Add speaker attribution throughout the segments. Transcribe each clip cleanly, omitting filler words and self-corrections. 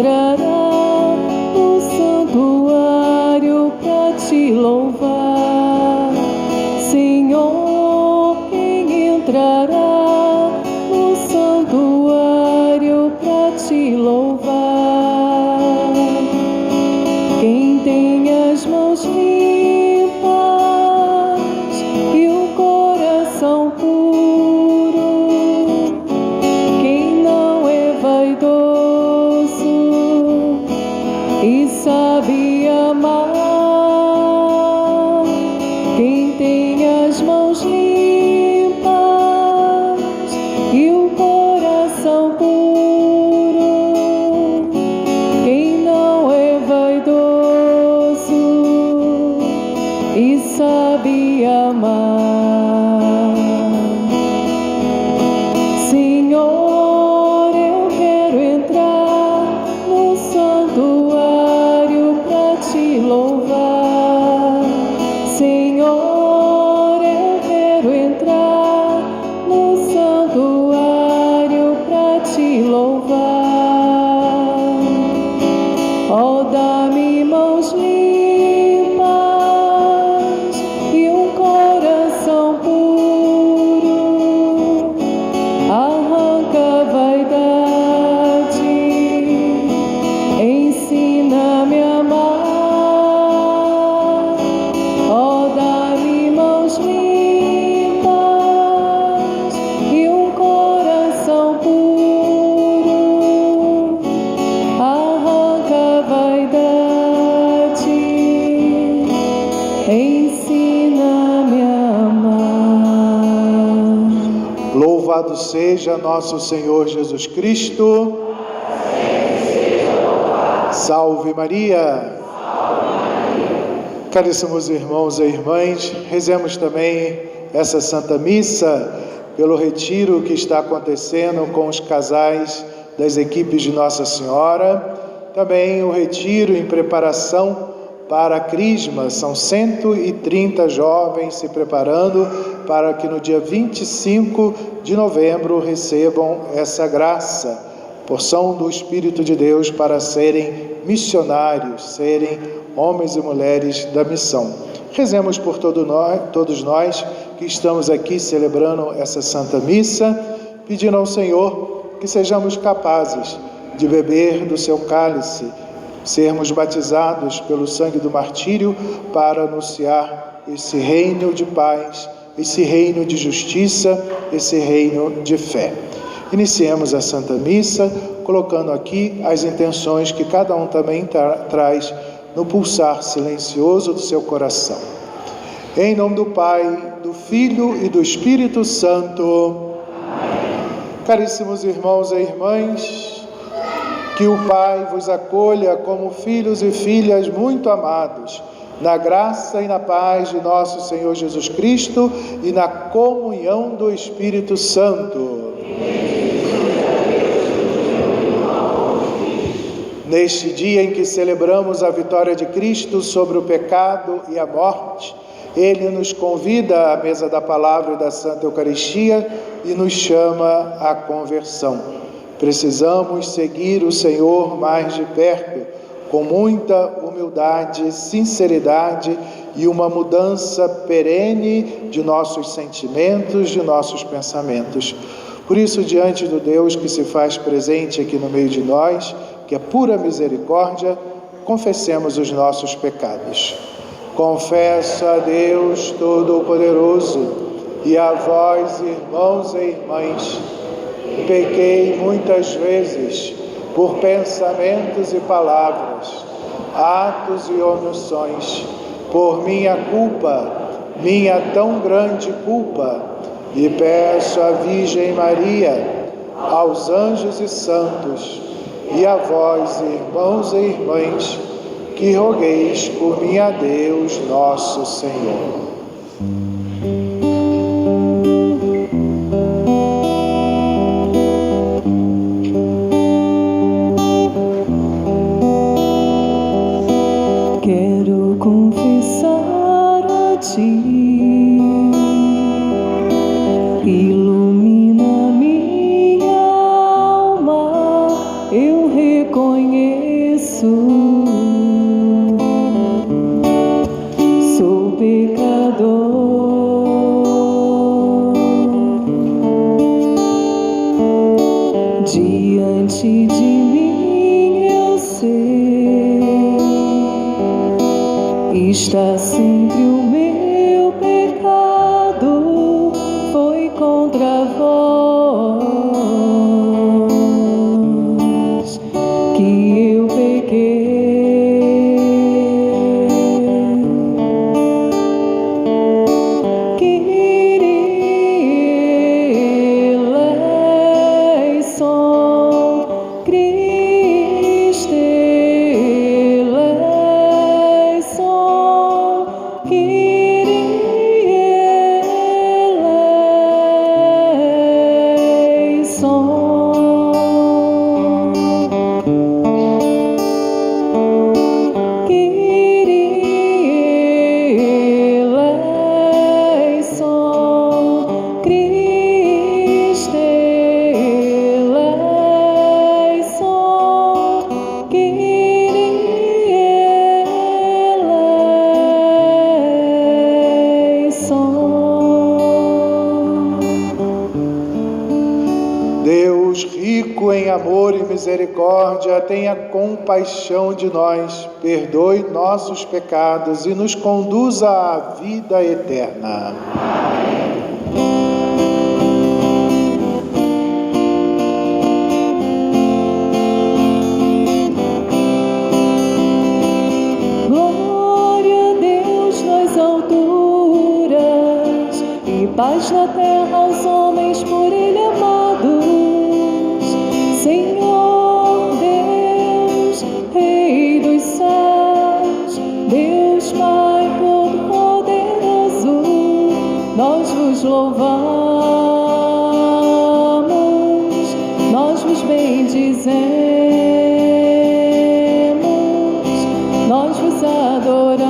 Speaker 1: entrará no santuário pra te louvar? Senhor, quem entrará no santuário pra te louvar? Quem tem as mãos limpas e o coração puro, quem não é vaidoso e sabe amar, quem tem as mãos limpas e o coração puro, quem não é vaidoso e sabe amar. Senhor, eu quero entrar no santuário pra te louvar. Senhor, eu quero entrar no santuário pra te louvar. Oh, dá-me mãos limpas e um coração puro, arranca a vaidade, ensina-me a amar. Oh, dá-me mãos limpas e um coração puro, arranca a vaidade, ensina-me a amar.
Speaker 2: Louvado seja nosso Senhor Jesus Cristo. Salve Maria. Caríssimos irmãos e irmãs, rezemos também essa Santa Missa pelo retiro que está acontecendo com os casais das equipes de Nossa Senhora, também o retiro em preparação para a Crisma. São 130 jovens se preparando para que no dia 25 de novembro recebam essa graça, porção do Espírito de Deus para serem missionários, serem homens e mulheres da missão. Rezemos por todos nós que estamos aqui celebrando essa Santa Missa, pedindo ao Senhor que sejamos capazes de beber do seu cálice, sermos batizados pelo sangue do martírio para anunciar esse reino de paz, esse reino de justiça, esse reino de fé. Iniciemos a Santa Missa colocando aqui as intenções que cada um também traz no pulsar silencioso do seu coração. Em nome do Pai, do Filho e do Espírito Santo. Caríssimos irmãos e irmãs, que o Pai vos acolha como filhos e filhas muito amados, na graça e na paz de nosso Senhor Jesus Cristo e na comunhão do Espírito Santo. Neste dia em que celebramos a vitória de Cristo sobre o pecado e a morte, Ele nos convida à mesa da palavra e da Santa Eucaristia e nos chama à conversão. Precisamos seguir o Senhor mais de perto, com muita humildade, sinceridade e uma mudança perene de nossos sentimentos, de nossos pensamentos. Por isso, diante do Deus que se faz presente aqui no meio de nós, que é pura misericórdia, confessemos os nossos pecados. Confesso a Deus Todo-Poderoso e a vós, irmãos e irmãs, pequei muitas vezes por pensamentos e palavras, atos e omissões, por minha culpa, minha tão grande culpa, e peço à Virgem Maria, aos anjos e santos, e a vós, irmãos e irmãs, que rogueis por mim a Deus nosso Senhor.
Speaker 1: Quero confessar a Ti, ilumina minha alma, eu reconheço, sou pecador. Diante de mim eu sei, está sempre o meu pecado, foi contra vós que eu pequei. Kyrie eleison, Christe eleison, Kyrie eleison. Kyrie eleison, Christe eleison, Kyrie eleison.
Speaker 2: Deus, rico em amor e misericórdia, tenha compaixão de nós, perdoe nossos pecados e nos conduza à vida eterna.
Speaker 1: Glória a Deus nas alturas e paz na terra aos homens por Ele amados. Senhor Deus, Rei dos céus, Deus Pai Todo-Poderoso, nós vos louvamos, nós vos bendizemos, nós vos adoramos,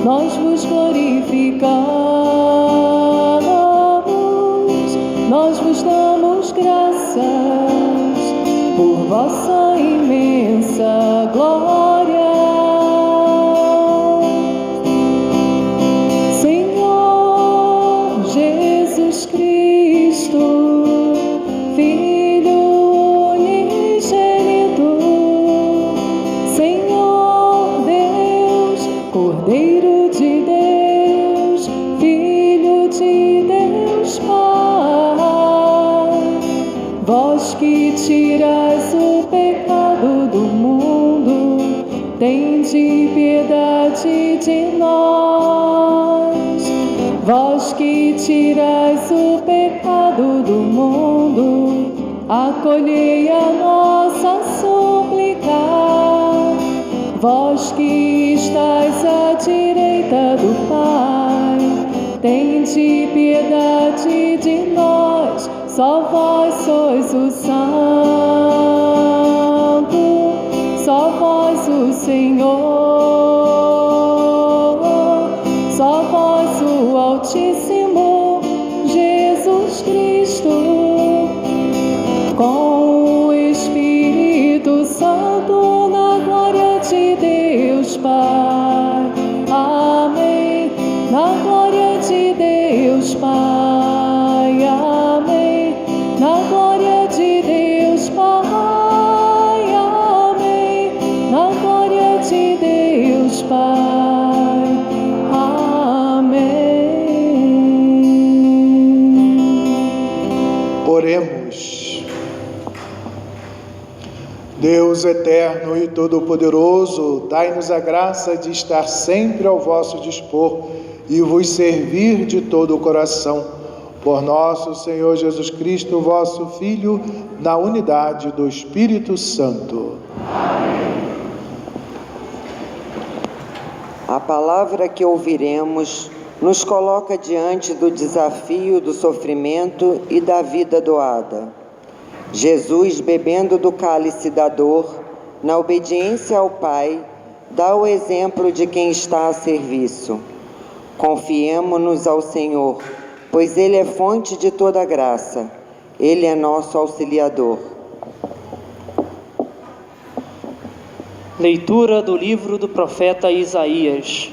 Speaker 1: nós vos glorificamos, nós vos damos graças por vossa imensa glória. Senhor Jesus Cristo, Filho unigênito, Senhor Deus, Cordeiro de Deus, Filho de Deus Pai, vós que tirais o pecado do mundo, tende piedade de nós. Vós que tirais o pecado do mundo, acolhei a nossa súplica. Vós que estáis à direita do Pai, tende piedade de nós. Só vós sois o Santo, só vós o Senhor, só vós o Altíssimo, Jesus Cristo, com o Espírito Santo, na glória de Deus Pai. Amém. Na glória de Deus Pai. Amém. Na glória de Deus Pai. Amém. Na glória de Deus Pai. Amém.
Speaker 2: Oremos. Deus eterno e todo-poderoso, dai-nos a graça de estar sempre ao vosso dispor e vos servir de todo o coração. Por nosso Senhor Jesus Cristo, vosso Filho, na unidade do Espírito Santo.
Speaker 3: A palavra que ouviremos nos coloca diante do desafio do sofrimento e da vida doada. Jesus, bebendo do cálice da dor, na obediência ao Pai, dá o exemplo de quem está a serviço. Confiemo-nos ao Senhor, pois Ele é fonte de toda graça. Ele é nosso auxiliador.
Speaker 4: Leitura do livro do profeta Isaías.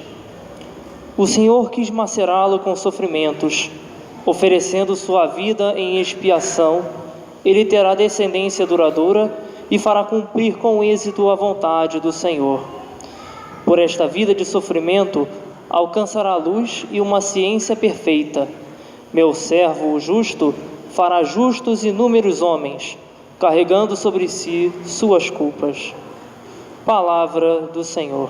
Speaker 4: O Senhor quis macerá-lo com sofrimentos, oferecendo sua vida em expiação. Ele terá descendência duradoura e fará cumprir com êxito a vontade do Senhor. Por esta vida de sofrimento, alcançará luz e uma ciência perfeita. Meu servo, o justo, fará justos inúmeros homens, carregando sobre si suas culpas. Palavra do Senhor.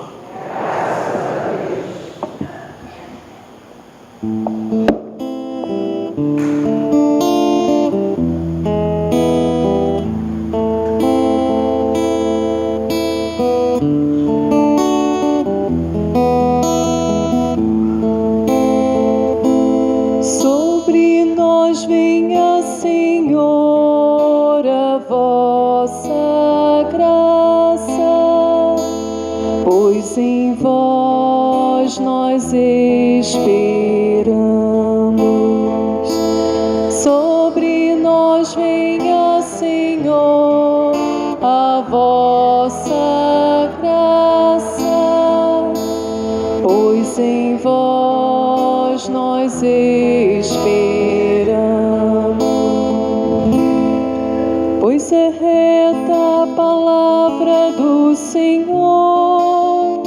Speaker 1: Sobre nós venha, Senhor, a vossa graça, pois em vós nós esperamos. Sobre nós venha, Senhor, a vossa graça, pois em vós nós esperamos. Pois é reta a palavra do Senhor,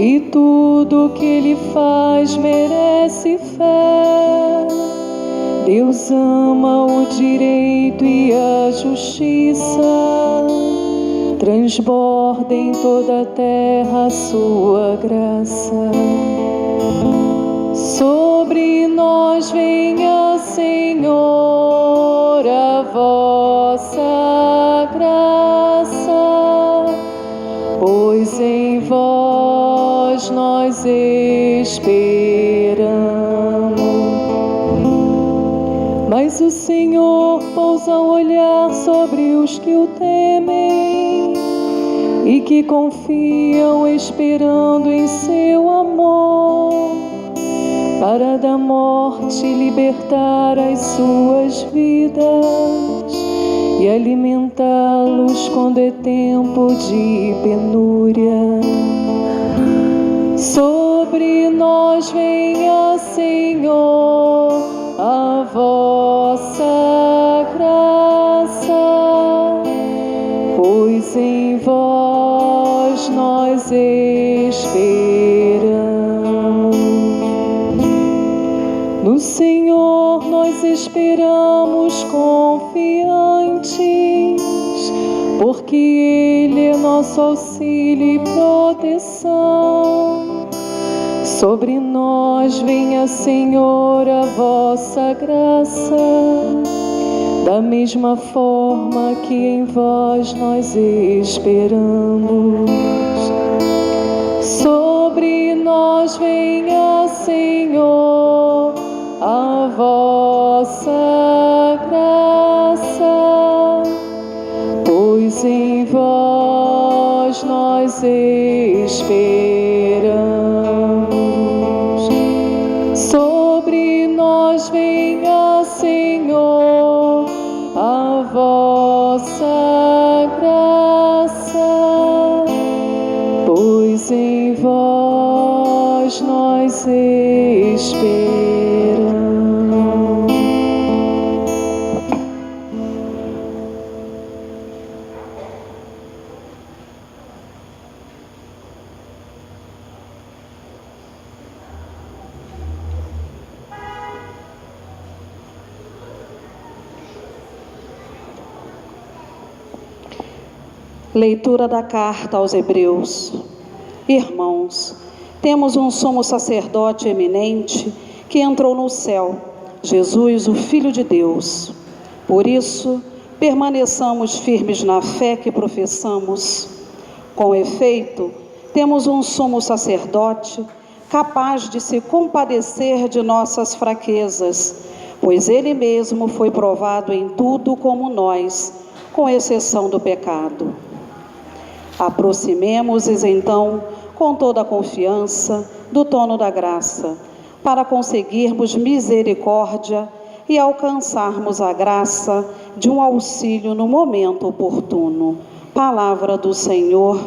Speaker 1: e tudo que Ele faz merece fé. Deus ama o direito e a justiça, transborda em toda a terra a sua graça. Sobre nós venha, Senhor, a vossa graça, pois em vós nós esperamos. Mas o Senhor pousa o olhar sobre os que o temem e que confiam esperando em seu amor, para da morte libertar as suas vidas e alimentá-los quando é tempo de penúria. Sobre nós venha, Senhor, a vossa graça, pois em vós nós esperamos. No Senhor nós esperamos confiantes, porque Ele é nosso auxílio e proteção. Sobre nós venha, Senhor, a vossa graça, da mesma forma que em vós nós esperamos. Sobre nós venha, Senhor, a vossa graça, pois em vós nós esperamos. Sobre nós venha, Senhor, a vossa graça, pois em vós nós esperamos.
Speaker 5: Leitura da carta aos Hebreus. Irmãos, temos um sumo sacerdote eminente que entrou no céu, Jesus, o Filho de Deus. Por isso, permaneçamos firmes na fé que professamos. Com efeito, temos um sumo sacerdote capaz de se compadecer de nossas fraquezas, pois ele mesmo foi provado em tudo como nós, com exceção do pecado. Aproximemo-nos então com toda a confiança do trono da graça, para conseguirmos misericórdia e alcançarmos a graça de um auxílio no momento oportuno. Palavra do Senhor.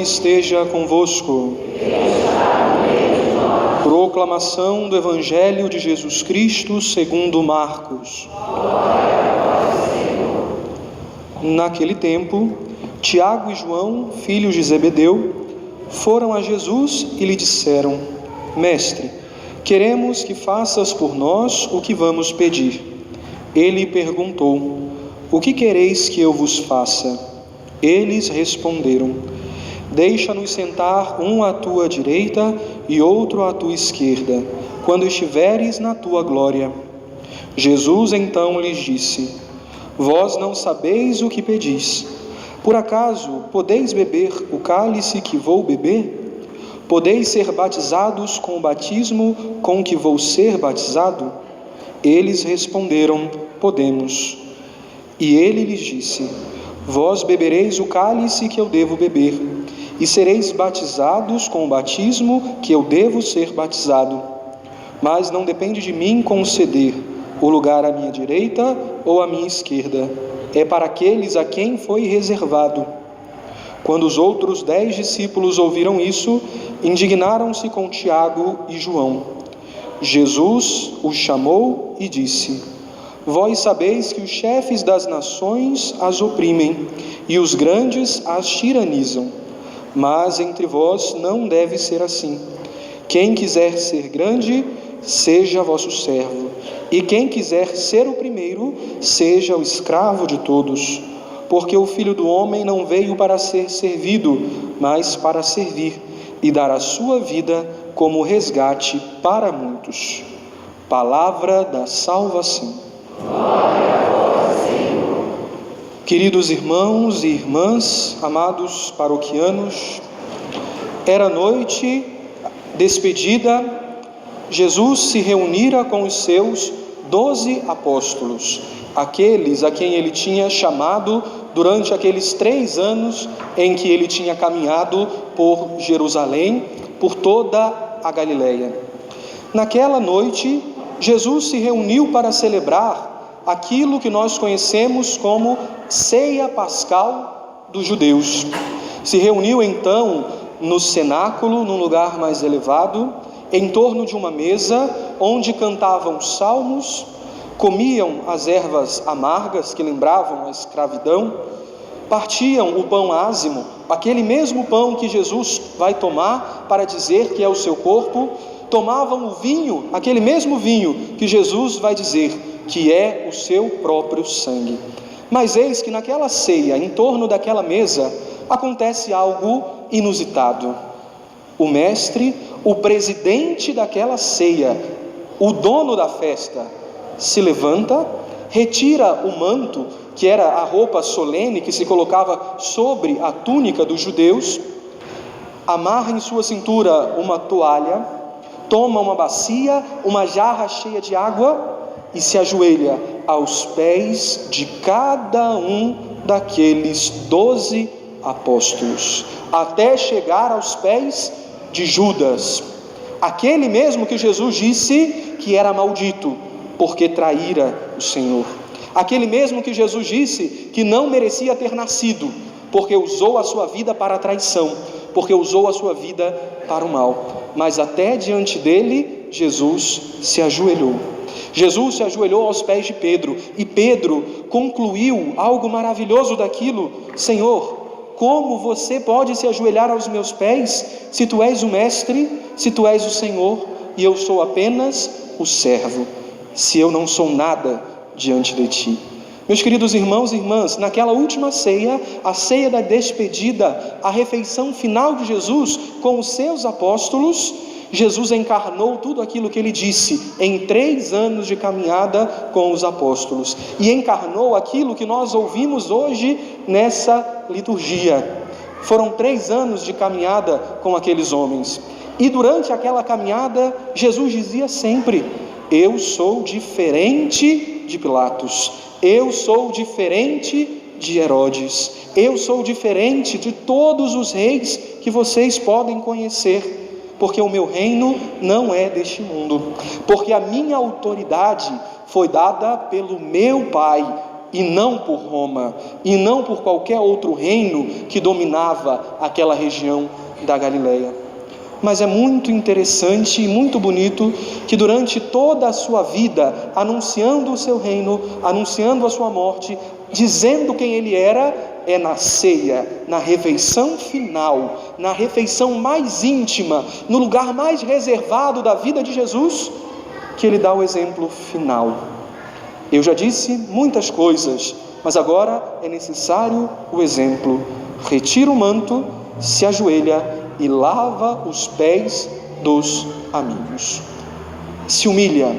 Speaker 6: Esteja convosco. Proclamação do Evangelho de Jesus Cristo segundo Marcos. Naquele tempo, Tiago e João, filhos de Zebedeu, foram a Jesus e lhe disseram: Mestre, queremos que faças por nós o que vamos pedir. Ele perguntou: O que quereis que eu vos faça? Eles responderam: Deixa-nos sentar um à tua direita e outro à tua esquerda, quando estiveres na tua glória. Jesus então lhes disse: Vós não sabeis o que pedis. Por acaso podeis beber o cálice que vou beber? Podeis ser batizados com o batismo com que vou ser batizado? Eles responderam: Podemos. E ele lhes disse: Vós bebereis o cálice que eu devo beber, e sereis batizados com o batismo que eu devo ser batizado. Mas não depende de mim conceder o lugar à minha direita ou à minha esquerda. É para aqueles a quem foi reservado. Quando os outros 10 discípulos ouviram isso, indignaram-se com Tiago e João. Jesus os chamou e disse: Vós sabeis que os chefes das nações as oprimem e os grandes as tiranizam. Mas entre vós não deve ser assim. Quem quiser ser grande, seja vosso servo, e quem quiser ser o primeiro, seja o escravo de todos. Porque o Filho do Homem não veio para ser servido, mas para servir e dar a sua vida como resgate para muitos. Palavra da salvação.
Speaker 1: Glória a vós, Senhor.
Speaker 6: Queridos irmãos e irmãs, amados paroquianos, era noite, despedida, Jesus se reunira com os seus 12 apóstolos, aqueles a quem ele tinha chamado durante aqueles 3 anos em que ele tinha caminhado por Jerusalém, por toda a Galileia. Naquela noite, Jesus se reuniu para celebrar aquilo que nós conhecemos como ceia pascal dos judeus. Se reuniu então no cenáculo, num lugar mais elevado, em torno de uma mesa onde cantavam salmos, comiam as ervas amargas que lembravam a escravidão, partiam o pão ázimo, aquele mesmo pão que Jesus vai tomar para dizer que é o seu corpo, tomavam o vinho, aquele mesmo vinho que Jesus vai dizer que é o seu próprio sangue. Mas eis que naquela ceia, em torno daquela mesa, acontece algo inusitado. O mestre, o presidente daquela ceia, o dono da festa, se levanta, retira o manto, que era a roupa solene que se colocava sobre a túnica dos judeus, amarra em sua cintura uma toalha, toma uma bacia, uma jarra cheia de água e se ajoelha aos pés de cada um daqueles 12 apóstolos, até chegar aos pés de Judas, aquele mesmo que Jesus disse que era maldito, porque traíra o Senhor. Aquele mesmo que Jesus disse que não merecia ter nascido, porque usou a sua vida para a traição, porque usou a sua vida para o mal. Mas até diante dele, Jesus se ajoelhou. Jesus se ajoelhou aos pés de Pedro, e Pedro concluiu algo maravilhoso daquilo: Senhor, como você pode se ajoelhar aos meus pés, se tu és o mestre, se tu és o Senhor, e eu sou apenas o servo, se eu não sou nada diante de ti? Meus queridos irmãos e irmãs, naquela última ceia, a ceia da despedida, a refeição final de Jesus com os seus apóstolos, Jesus encarnou tudo aquilo que ele disse em 3 anos de caminhada com os apóstolos, e encarnou aquilo que nós ouvimos hoje nessa liturgia. Foram 3 anos de caminhada com aqueles homens, e durante aquela caminhada Jesus dizia sempre: eu sou diferente de Pilatos, eu sou diferente de Herodes, eu sou diferente de todos os reis que vocês podem conhecer, porque o meu reino não é deste mundo, porque a minha autoridade foi dada pelo meu Pai, e não por Roma, e não por qualquer outro reino que dominava aquela região da Galileia. Mas é muito interessante e muito bonito que durante toda a sua vida, anunciando o seu reino, anunciando a sua morte, dizendo quem ele era, é na ceia, na refeição final, na refeição mais íntima, no lugar mais reservado da vida de Jesus, que ele dá o exemplo final. Eu já disse muitas coisas, mas agora é necessário o exemplo. Retira o manto, se ajoelha e lava os pés dos amigos. Se humilha,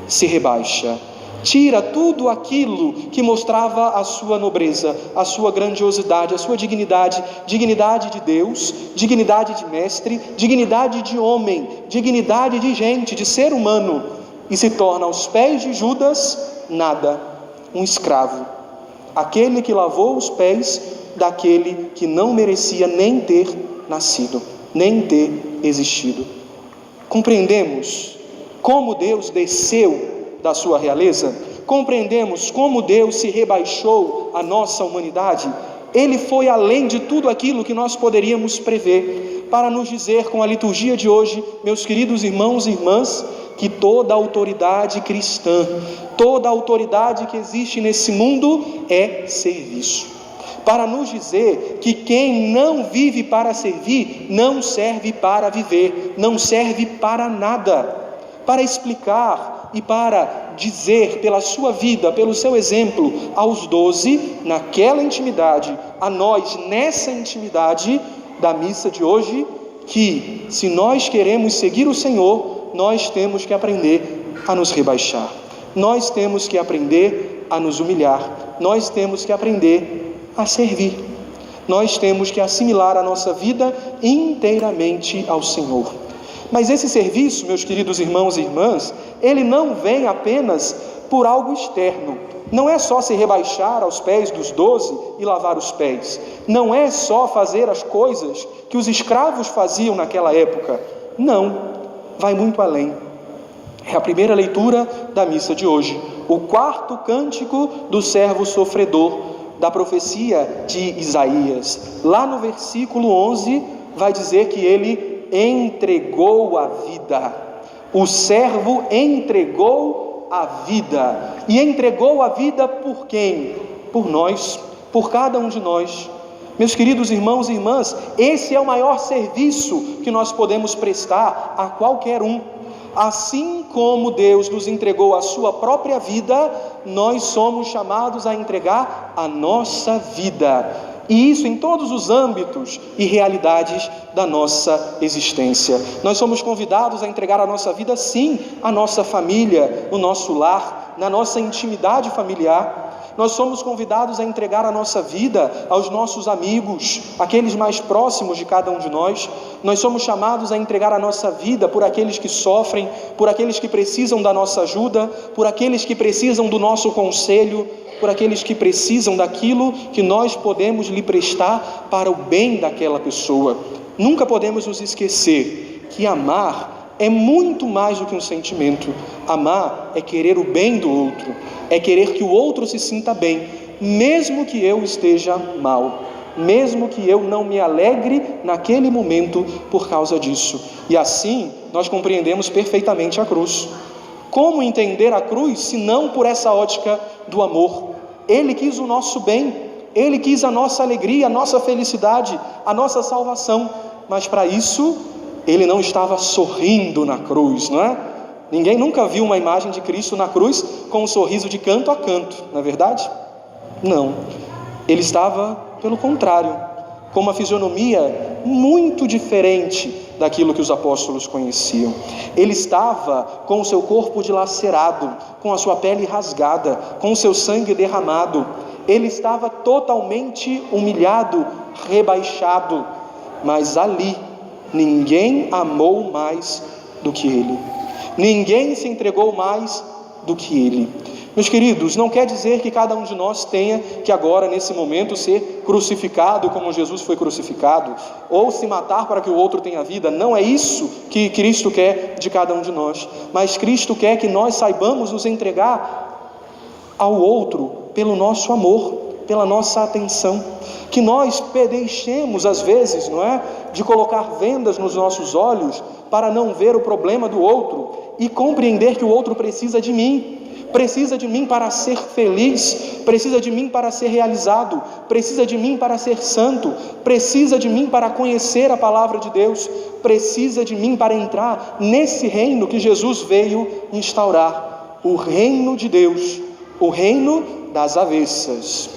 Speaker 6: se rebaixa, tira tudo aquilo que mostrava a sua nobreza, a sua grandiosidade, a sua dignidade, dignidade de Deus, dignidade de mestre, dignidade de homem, dignidade de gente, de ser humano, e se torna aos pés de Judas nada, um escravo, aquele que lavou os pés daquele que não merecia nem ter nascido, nem ter existido. Compreendemos como Deus desceu da sua realeza? Compreendemos como Deus se rebaixou à nossa humanidade? Ele foi além de tudo aquilo que nós poderíamos prever, para nos dizer com a liturgia de hoje, meus queridos irmãos e irmãs, que toda autoridade cristã, toda autoridade que existe nesse mundo é serviço. Para nos dizer que quem não vive para servir, não serve para viver, não serve para nada. Para explicar e para dizer pela sua vida, pelo seu exemplo, aos 12, naquela intimidade, a nós nessa intimidade da missa de hoje, que se nós queremos seguir o Senhor, nós temos que aprender a nos rebaixar, nós temos que aprender a nos humilhar, nós temos que aprender a servir, nós temos que assimilar a nossa vida inteiramente ao Senhor. Mas esse serviço, meus queridos irmãos e irmãs, ele não vem apenas por algo externo. Não é só se rebaixar aos pés dos 12 e lavar os pés. Não é só fazer as coisas que os escravos faziam naquela época. Não, vai muito além. É a primeira leitura da missa de hoje, o 4º cântico do servo sofredor, da profecia de Isaías. Lá no versículo 11 vai dizer que ele entregou a vida. O servo entregou a vida. E entregou a vida por quem? Por nós, por cada um de nós. Meus queridos irmãos e irmãs, esse é o maior serviço que nós podemos prestar a qualquer um. Assim como Deus nos entregou a sua própria vida, nós somos chamados a entregar a nossa vida. E isso em todos os âmbitos e realidades da nossa existência. Nós somos convidados a entregar a nossa vida, sim, à nossa família, no nosso lar, na nossa intimidade familiar. Nós somos convidados a entregar a nossa vida aos nossos amigos, aqueles mais próximos de cada um de nós. Nós somos chamados a entregar a nossa vida por aqueles que sofrem, por aqueles que precisam da nossa ajuda, por aqueles que precisam do nosso conselho, por aqueles que precisam daquilo que nós podemos lhe prestar para o bem daquela pessoa. Nunca podemos nos esquecer que amar é muito mais do que um sentimento. Amar é querer o bem do outro, é querer que o outro se sinta bem, mesmo que eu esteja mal, mesmo que eu não me alegre naquele momento por causa disso. E assim nós compreendemos perfeitamente a cruz. Como entender a cruz se não por essa ótica do amor? Ele quis o nosso bem, Ele quis a nossa alegria, a nossa felicidade, a nossa salvação, mas para isso Ele não estava sorrindo na cruz, não é? Ninguém nunca viu uma imagem de Cristo na cruz com um sorriso de canto a canto, não é verdade? Não, Ele estava, pelo contrário, com uma fisionomia muito diferente daquilo que os apóstolos conheciam. Ele estava com o seu corpo dilacerado, com a sua pele rasgada, com o seu sangue derramado. Ele estava totalmente humilhado, rebaixado, mas ali ninguém amou mais do que ele. Ninguém se entregou mais do que ele. Meus queridos, não quer dizer que cada um de nós tenha que agora, nesse momento, ser crucificado como Jesus foi crucificado, ou se matar para que o outro tenha vida. Não é isso que Cristo quer de cada um de nós, mas Cristo quer que nós saibamos nos entregar ao outro pelo nosso amor, pela nossa atenção, que nós deixemos às vezes, não é, de colocar vendas nos nossos olhos para não ver o problema do outro e compreender que o outro precisa de mim para ser feliz, precisa de mim para ser realizado, precisa de mim para ser santo, precisa de mim para conhecer a palavra de Deus, precisa de mim para entrar nesse reino que Jesus veio instaurar, o reino de Deus, o reino das avessas,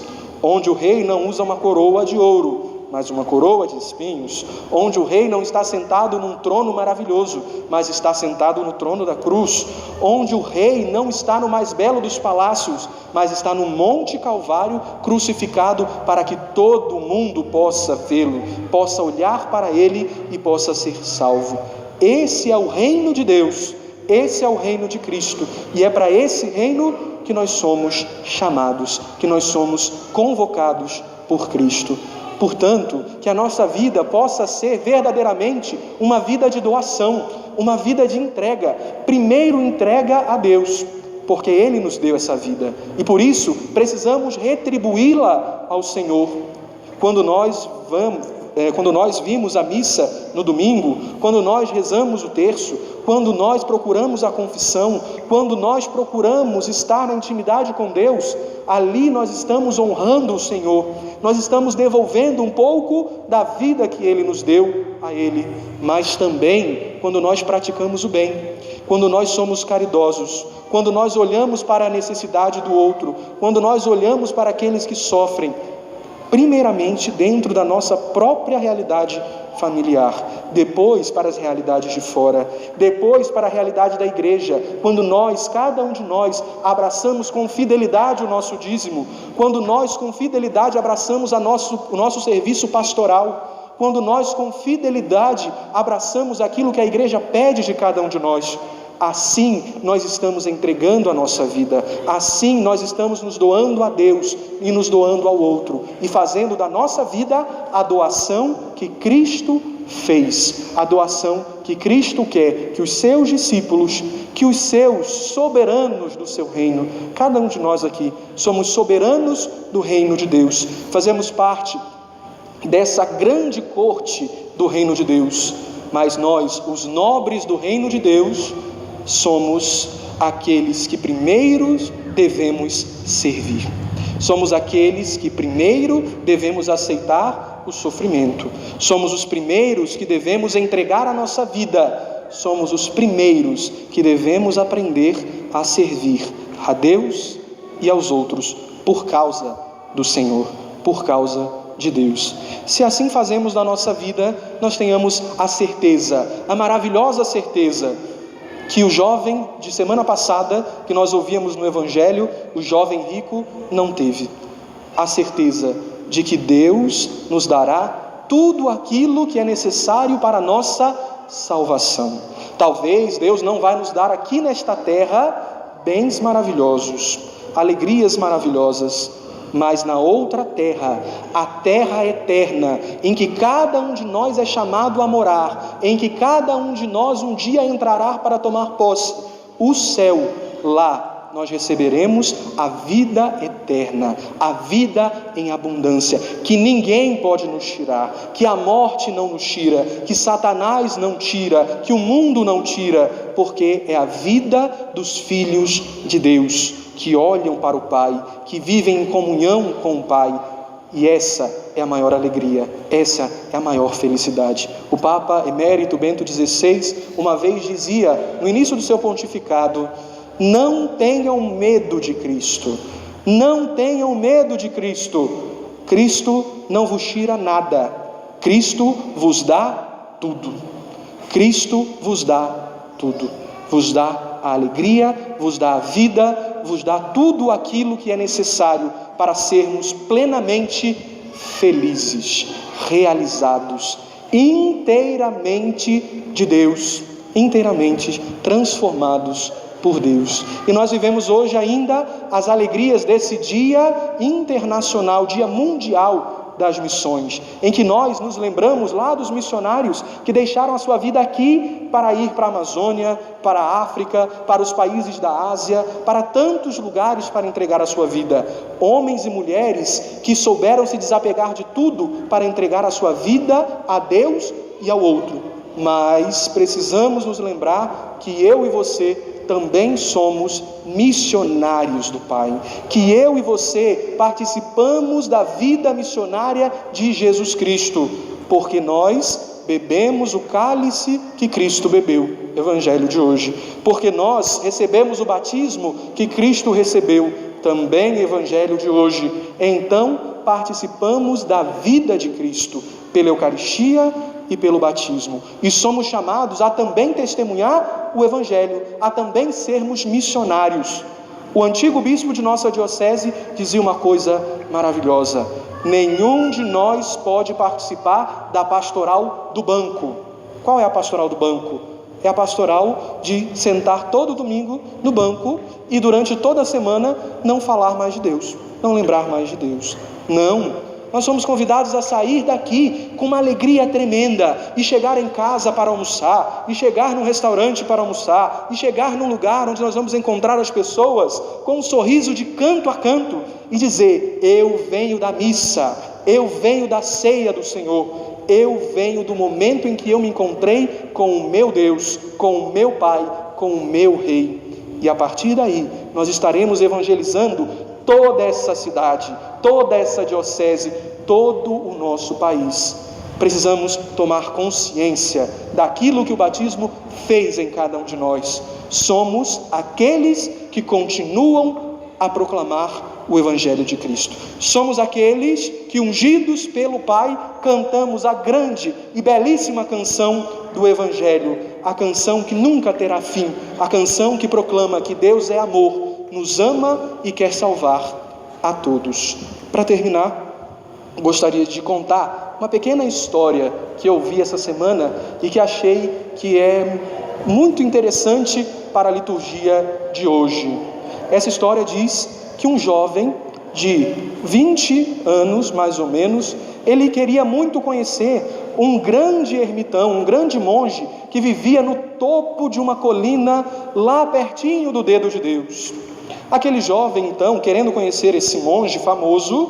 Speaker 6: onde o rei não usa uma coroa de ouro, mas uma coroa de espinhos, onde o rei não está sentado num trono maravilhoso, mas está sentado no trono da cruz, onde o rei não está no mais belo dos palácios, mas está no Monte Calvário crucificado para que todo mundo possa vê-lo, possa olhar para ele e possa ser salvo. Esse é o reino de Deus, esse é o reino de Cristo, e é para esse reino que nós somos chamados, que nós somos convocados por Cristo. Portanto, que a nossa vida possa ser verdadeiramente uma vida de doação, uma vida de entrega. Primeiro entrega a Deus, porque Ele nos deu essa vida, e por isso precisamos retribuí-la ao Senhor. Quando nós vimos a missa no domingo, quando nós rezamos o terço, quando nós procuramos a confissão, quando nós procuramos estar na intimidade com Deus, ali nós estamos honrando o Senhor, nós estamos devolvendo um pouco da vida que Ele nos deu a Ele. Mas também quando nós praticamos o bem, quando nós somos caridosos, quando nós olhamos para a necessidade do outro, quando nós olhamos para aqueles que sofrem, primeiramente dentro da nossa própria realidade familiar, depois para as realidades de fora, depois para a realidade da igreja, quando nós, cada um de nós, abraçamos com fidelidade o nosso dízimo, quando nós com fidelidade abraçamos o nosso serviço pastoral, quando nós com fidelidade abraçamos aquilo que a igreja pede de cada um de nós, assim nós estamos entregando a nossa vida, assim nós estamos nos doando a Deus e nos doando ao outro, e fazendo da nossa vida a doação que Cristo fez, a doação que Cristo quer que os seus discípulos, que os seus soberanos do seu reino, cada um de nós aqui somos soberanos do reino de Deus, fazemos parte dessa grande corte do reino de Deus, mas nós, os nobres do reino de Deus, somos aqueles que primeiro devemos servir, somos aqueles que primeiro devemos aceitar o sofrimento, somos os primeiros que devemos entregar a nossa vida, somos os primeiros que devemos aprender a servir a Deus e aos outros por causa do Senhor, por causa de Deus. Se assim fazemos na nossa vida, nós tenhamos a certeza, a maravilhosa certeza, que o jovem de semana passada, que nós ouvíamos no Evangelho, o jovem rico, não teve. A certeza de que Deus nos dará tudo aquilo que é necessário para a nossa salvação. Talvez Deus não vai nos dar aqui nesta terra bens maravilhosos, alegrias maravilhosas, mas na outra terra, a terra eterna, em que cada um de nós é chamado a morar, em que cada um de nós um dia entrará para tomar posse, o céu, lá nós receberemos a vida eterna, a vida em abundância, que ninguém pode nos tirar, que a morte não nos tira, que Satanás não tira, que o mundo não tira, porque é a vida dos filhos de Deus, que olham para o Pai, que vivem em comunhão com o Pai, e essa é a maior alegria, essa é a maior felicidade. O Papa Emérito Bento XVI uma vez dizia, no início do seu pontificado: não tenham medo de Cristo, não tenham medo de Cristo. Cristo não vos tira nada, Cristo vos dá tudo. Cristo vos dá tudo, vos dá a alegria, vos dá a vida, vos dá tudo aquilo que é necessário para sermos plenamente felizes, realizados, inteiramente de Deus, inteiramente transformados por Deus. E nós vivemos hoje ainda as alegrias desse dia internacional, dia mundial das missões, em que nós nos lembramos lá dos missionários que deixaram a sua vida aqui para ir para a Amazônia, para a África, para os países da Ásia, para tantos lugares para entregar a sua vida. Homens e mulheres que souberam se desapegar de tudo para entregar a sua vida a Deus e ao outro. Mas precisamos nos lembrar que eu e você também somos missionários do Pai, que eu e você participamos da vida missionária de Jesus Cristo, porque nós bebemos o cálice que Cristo bebeu, Evangelho de hoje, porque nós recebemos o batismo que Cristo recebeu, também Evangelho de hoje. Então participamos da vida de Cristo pela Eucaristia e pelo batismo, e somos chamados a também testemunhar o Evangelho, a também sermos missionários. O antigo bispo de nossa diocese dizia uma coisa maravilhosa: nenhum de nós pode participar da pastoral do banco. Qual é a pastoral do banco? É a pastoral de sentar todo domingo no banco e durante toda a semana não falar mais de Deus, não lembrar mais de Deus. Não! Nós somos convidados a sair daqui com uma alegria tremenda e chegar em casa para almoçar, e chegar num restaurante para almoçar, e chegar num lugar onde nós vamos encontrar as pessoas com um sorriso de canto a canto e dizer: eu venho da missa, eu venho da ceia do Senhor, eu venho do momento em que eu me encontrei com o meu Deus, com o meu Pai, com o meu Rei. E a partir daí nós estaremos evangelizando toda essa cidade, toda essa diocese, todo o nosso país. Precisamos tomar consciência daquilo que o batismo fez em cada um de nós. Somos aqueles que continuam a proclamar o Evangelho de Cristo. Somos aqueles que, ungidos pelo Pai, cantamos a grande e belíssima canção do Evangelho, a canção que nunca terá fim, a canção que proclama que Deus é amor, nos ama e quer salvar a todos. Para terminar, gostaria de contar uma pequena história que eu vi essa semana e que achei que é muito interessante para a liturgia de hoje. Essa história diz que um jovem de 20 anos, mais ou menos, ele queria muito conhecer um grande ermitão, um grande monge que vivia no topo de uma colina lá pertinho do dedo de Deus. Aquele jovem, então, querendo conhecer esse monge famoso,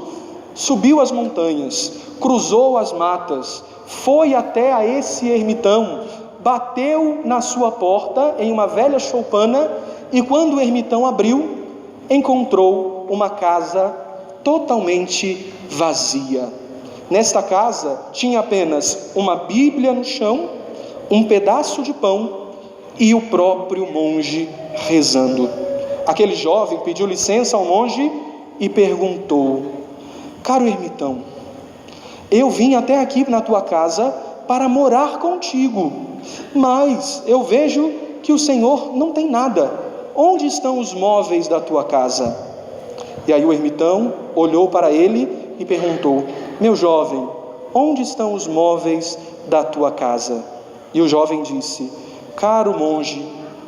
Speaker 6: subiu as montanhas, cruzou as matas, foi até a esse ermitão, bateu na sua porta em uma velha choupana, e quando o ermitão abriu, encontrou uma casa totalmente vazia. Nesta casa tinha apenas uma Bíblia no chão, um pedaço de pão e o próprio monge rezando. Aquele jovem pediu licença ao monge e perguntou: caro ermitão, Eu vim até aqui na tua casa para morar contigo, mas eu vejo que o Senhor não tem nada. Onde estão os móveis da tua casa? E aí o ermitão olhou para ele e perguntou: meu jovem, onde estão os móveis da tua casa? E o jovem disse: caro monge,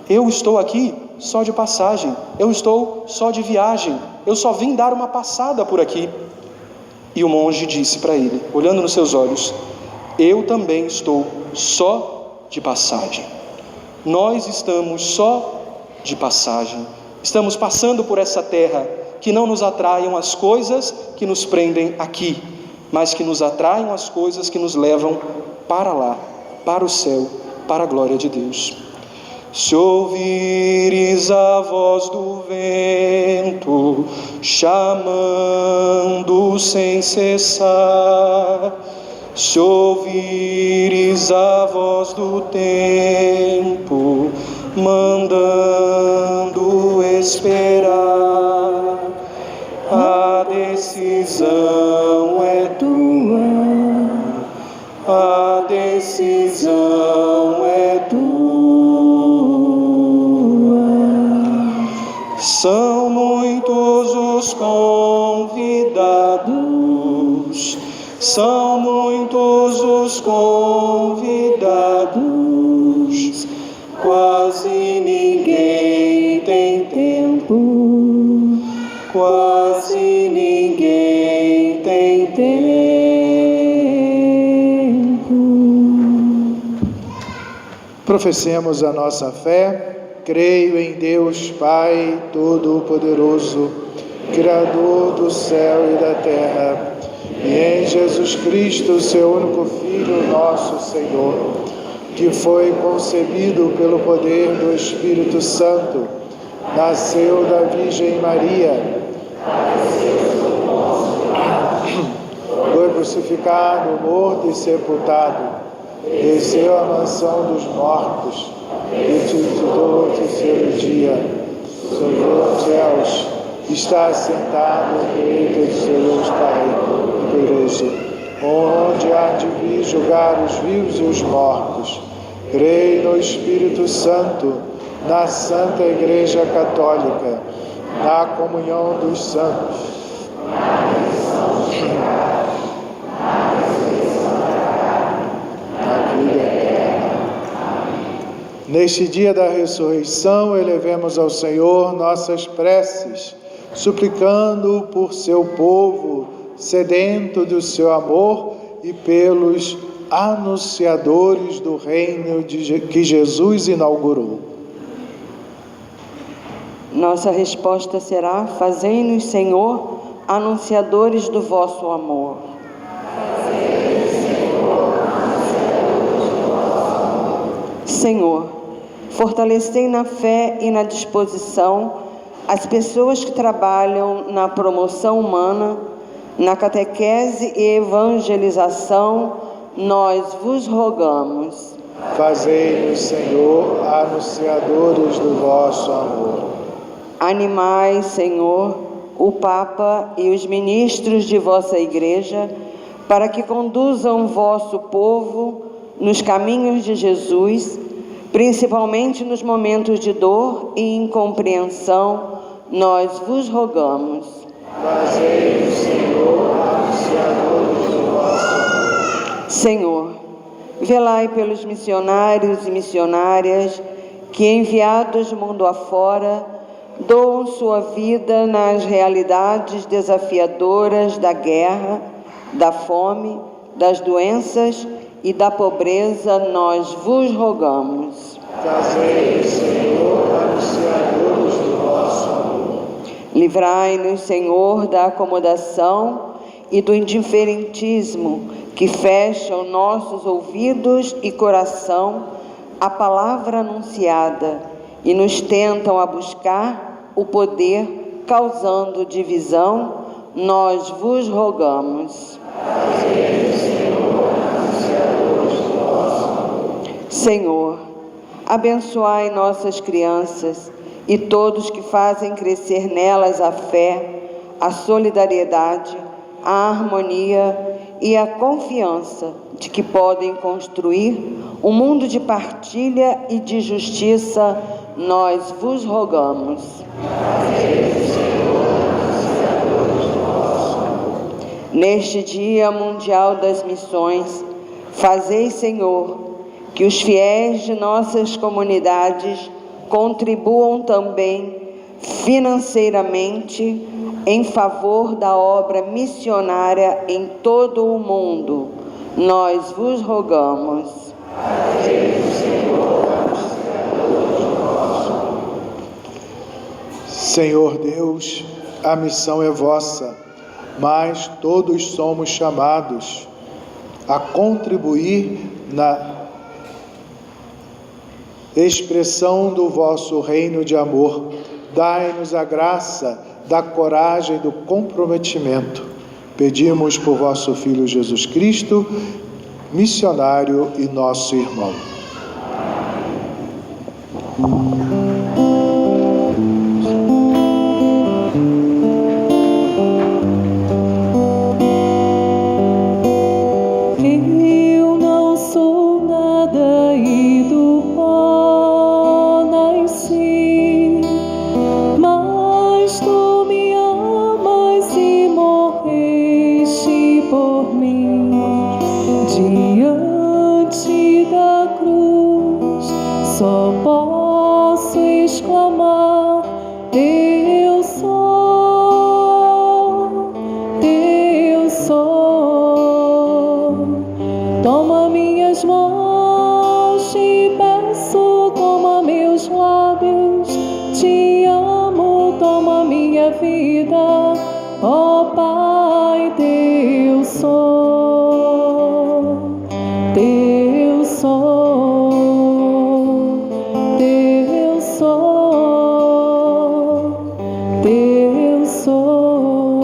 Speaker 6: eu estou aqui só de passagem, eu estou só de viagem, eu só vim dar uma passada por aqui. E o monge disse para ele, olhando nos seus olhos: eu também estou só de passagem. Nós estamos só de passagem, estamos passando por essa terra. Que não nos atraiam as coisas que nos prendem aqui, mas que nos atraiam as coisas que nos levam para lá, para o céu, para a glória de Deus. Se ouvires a voz do vento, chamando sem cessar, se ouvires a voz do tempo, mandando esperar, a decisão é tua, a decisão é tua. São muitos os convidados, são muitos os convidados, quase ninguém tem tempo, quase ninguém tem tempo.
Speaker 2: Professemos a nossa fé. Creio em Deus Pai Todo-Poderoso, Criador do céu e da terra, e em Jesus Cristo, seu único Filho, nosso Senhor, que foi concebido pelo poder do Espírito Santo, nasceu da Virgem Maria, foi crucificado, morto e sepultado, desceu à mansão dos mortos, e ressuscitou ao terceiro dia, subiu aos céus, está assentado à direita de Deus Pai poderoso, onde há de vir julgar os vivos e os mortos. Creio no Espírito Santo, na Santa Igreja Católica, na comunhão dos santos, na vida eterna. Neste dia da ressurreição, elevemos ao Senhor nossas preces, suplicando por seu povo, sedento do seu amor, e pelos anunciadores do reino que Jesus inaugurou.
Speaker 3: Nossa resposta será: fazei-nos, Senhor, anunciadores do vosso amor. Senhor, fortalecei na fé e na disposição as pessoas que trabalham na promoção humana, na catequese e evangelização, nós vos rogamos.
Speaker 2: Fazei-nos, Senhor, anunciadores do vosso amor.
Speaker 3: Animai, Senhor, o Papa e os ministros de vossa Igreja, para que conduzam vosso povo nos caminhos de Jesus, principalmente nos momentos de dor e incompreensão, nós vos rogamos.
Speaker 2: Fazei-nos, Senhor, anunciadores do vosso amor.
Speaker 3: Senhor, velai pelos missionários e missionárias que, enviados mundo afora, doam sua vida nas realidades desafiadoras da guerra, da fome, das doenças e da pobreza, nós vos rogamos.
Speaker 2: Fazei-nos, Senhor, anunciadores do vosso amor.
Speaker 3: Livrai-nos, Senhor, da acomodação e do indiferentismo que fecham nossos ouvidos e coração à palavra anunciada e nos tentam a buscar o poder causando divisão, nós vos rogamos.
Speaker 2: Fazei-nos, Senhor, anunciadores do vosso amor.
Speaker 3: Senhor, abençoai nossas crianças e todos que fazem crescer nelas a fé, a solidariedade, a harmonia e a confiança de que podem construir um mundo de partilha e de justiça, nós vos rogamos. Neste Dia Mundial das Missões, fazei, Senhor, que os fiéis de nossas comunidades contribuam também financeiramente em favor da obra missionária em todo o mundo. Nós vos rogamos.
Speaker 2: Senhor Deus, a missão é vossa, mas todos somos chamados a contribuir na expressão do vosso reino de amor. Dai-nos a graça da coragem e do comprometimento. Pedimos por vosso Filho Jesus Cristo, missionário e nosso irmão.
Speaker 1: Eu não sou nada e do pó nasci, mas tu me amas e morreste por mim. Diante da cruz só posso exclamar: eu sou, eu sou. Toma minhas mãos, te peço, toma meus lábios, te amo, toma minha vida, ó Pai, teu sou, teu sou, teu sou, teu sou.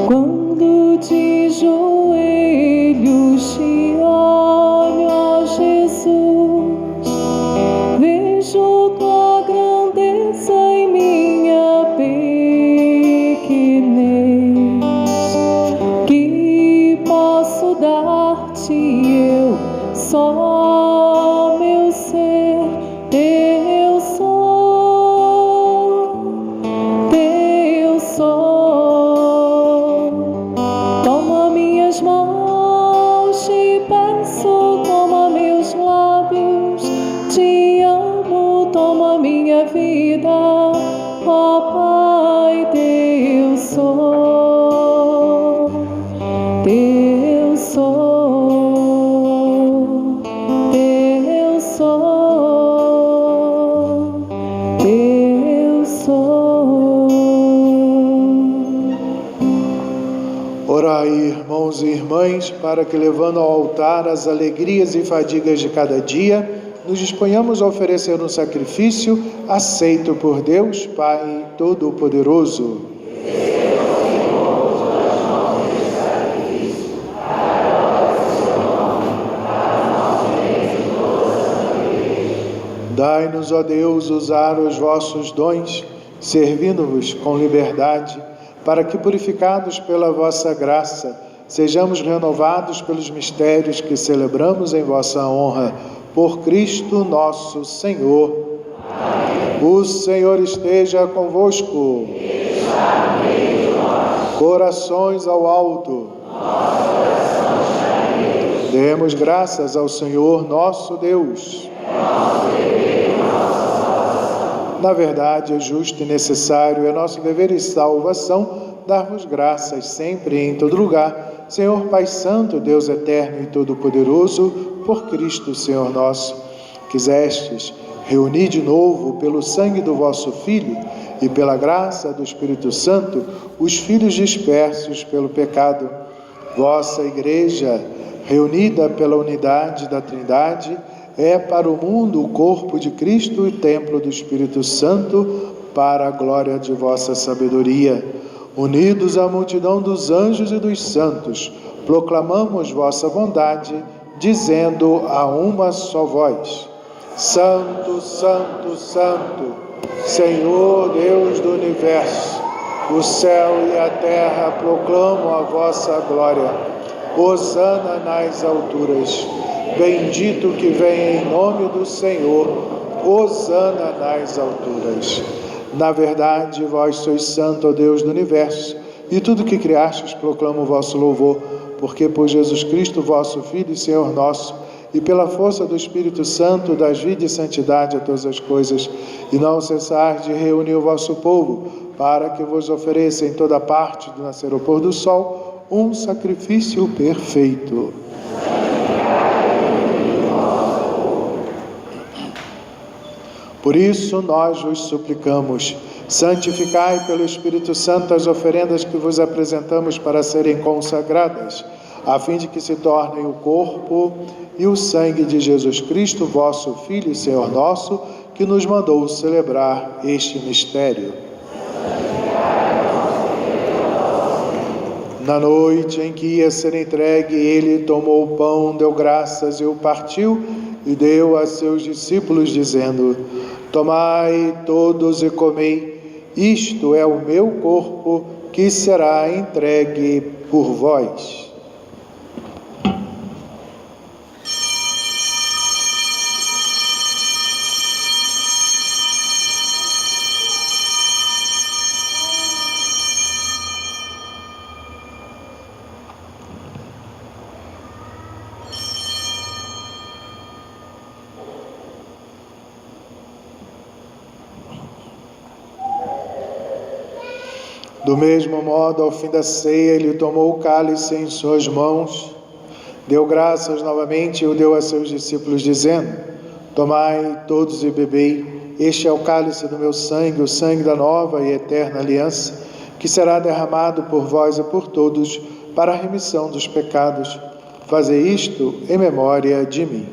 Speaker 1: Quando de joelhos te olho, ó Jesus, vejo tua grandeza em minha pequenez. Que posso dar-te eu, só meu ser, teu sou, teu sou. Toma minhas mãos, te peço, toma meus lábios, te amo, toma minha vida, ó Pai, teu sou, teu sou, teu sou, teu sou.
Speaker 2: Orai, irmãos e irmãs, para que, levando ao altar as alegrias e fadigas de cada dia, nos disponhamos a oferecer um sacrifício aceito por Deus, Pai Todo-Poderoso. Dai-nos, ó Deus, usar os vossos dons, servindo-vos com liberdade, para que, purificados pela vossa graça, sejamos renovados pelos mistérios que celebramos em vossa honra, por Cristo nosso Senhor. Amém. O Senhor esteja convosco. Corações ao alto. Demos graças ao Senhor nosso Deus. Na verdade, é justo e necessário, é nosso dever e salvação dar-vos graças sempre e em todo lugar, Senhor Pai Santo, Deus eterno e todo-poderoso, por Cristo, Senhor nosso. Quisestes reunir de novo, pelo sangue do vosso Filho e pela graça do Espírito Santo, os filhos dispersos pelo pecado. Vossa Igreja, reunida pela unidade da Trindade, é para o mundo o corpo de Cristo e templo do Espírito Santo, para a glória de vossa sabedoria. Unidos à multidão dos anjos e dos santos, proclamamos vossa bondade, dizendo a uma só voz: Santo, Santo, Santo, Senhor Deus do Universo, O céu e a terra proclamam a vossa glória. Hosana nas alturas. Bendito que vem em nome do Senhor. Hosana nas alturas. Na verdade, vós sois santo, ó Deus do universo, e tudo que criastes proclama o vosso louvor, porque por Jesus Cristo, vosso Filho e Senhor nosso, e pela força do Espírito Santo, dás vida e santidade a todas as coisas, e não cessar de reunir o vosso povo, para que vos ofereça em toda parte, do nascer ao pôr do sol, um sacrifício perfeito. Por isso, nós vos suplicamos, santificai pelo Espírito Santo as oferendas que vos apresentamos para serem consagradas, a fim de que se tornem o corpo e o sangue de Jesus Cristo, vosso Filho e Senhor nosso, que nos mandou celebrar este mistério. Na noite em que ia ser entregue, ele tomou o pão, deu graças e o partiu, e deu a seus discípulos, dizendo: tomai todos e comei, isto é o meu corpo, que será entregue por vós. Do mesmo modo, ao fim da ceia, ele tomou o cálice em suas mãos, deu graças novamente e o deu a seus discípulos, dizendo: tomai todos e bebei, este é o cálice do meu sangue, o sangue da nova e eterna aliança, que será derramado por vós e por todos, para a remissão dos pecados. Fazei isto em memória de mim.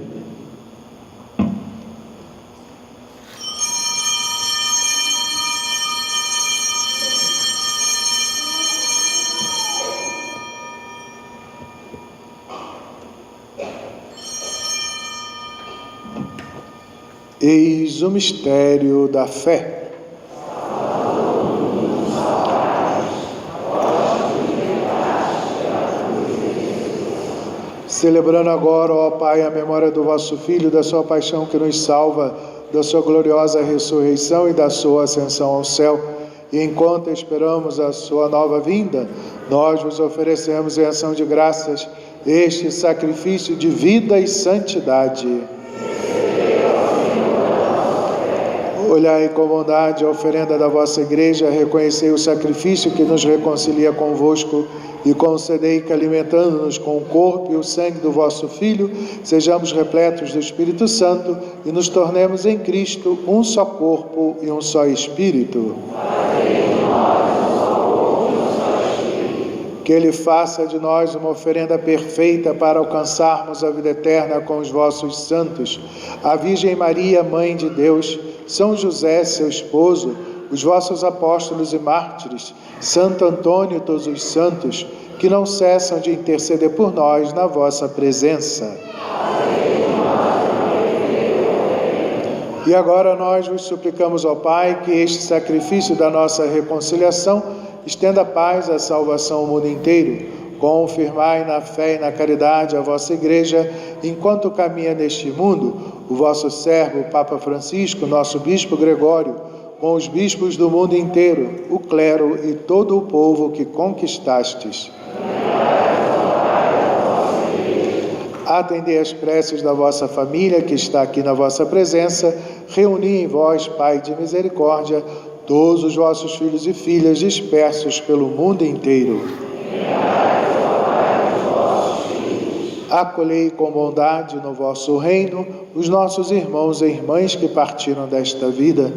Speaker 2: Eis o mistério da fé. Celebrando agora, ó Pai, a memória do vosso Filho, da sua paixão que nos salva, da sua gloriosa ressurreição e da sua ascensão ao céu, e enquanto esperamos a sua nova vinda, nós vos oferecemos em ação de graças este sacrifício de vida e santidade. Olhai com bondade a oferenda da vossa igreja, reconhecei o sacrifício que nos reconcilia convosco e concedei que, alimentando-nos com o corpo e o sangue do vosso Filho, sejamos repletos do Espírito Santo e nos tornemos em Cristo um só corpo e um só Espírito. Que Ele faça de nós uma oferenda perfeita para alcançarmos a vida eterna com os vossos santos, a Virgem Maria, Mãe de Deus, São José, seu esposo, os vossos apóstolos e mártires, Santo Antônio e todos os santos, que não cessam de interceder por nós na vossa presença. E agora nós vos suplicamos, ó Pai, que este sacrifício da nossa reconciliação estenda a paz e a salvação ao mundo inteiro. Confirmai na fé e na caridade a vossa Igreja, enquanto caminha neste mundo, o vosso servo, o Papa Francisco, nosso Bispo Gregório, com os bispos do mundo inteiro, o clero e todo o povo que conquistastes. Atendei as preces da vossa família, que está aqui na vossa presença, reuni em vós, Pai de misericórdia, todos os vossos filhos e filhas dispersos pelo mundo inteiro. Acolhei com bondade no vosso reino os nossos irmãos e irmãs que partiram desta vida.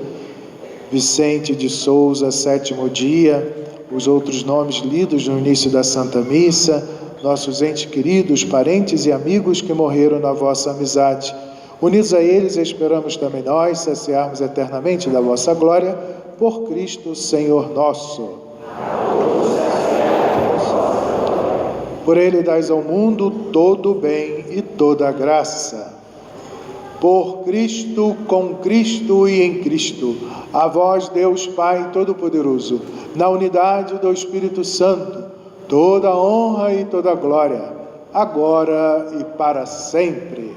Speaker 2: Vicente de Souza, 7º dia, os outros nomes lidos no início da Santa Missa, nossos entes queridos, parentes e amigos que morreram na vossa amizade. Unidos a eles, esperamos também nós saciarmos eternamente da vossa glória, por Cristo Senhor nosso. Por Ele dais ao mundo todo o bem e toda a graça. Por Cristo, com Cristo e em Cristo, a vós, Deus Pai Todo-Poderoso, na unidade do Espírito Santo, toda honra e toda glória, agora e para sempre.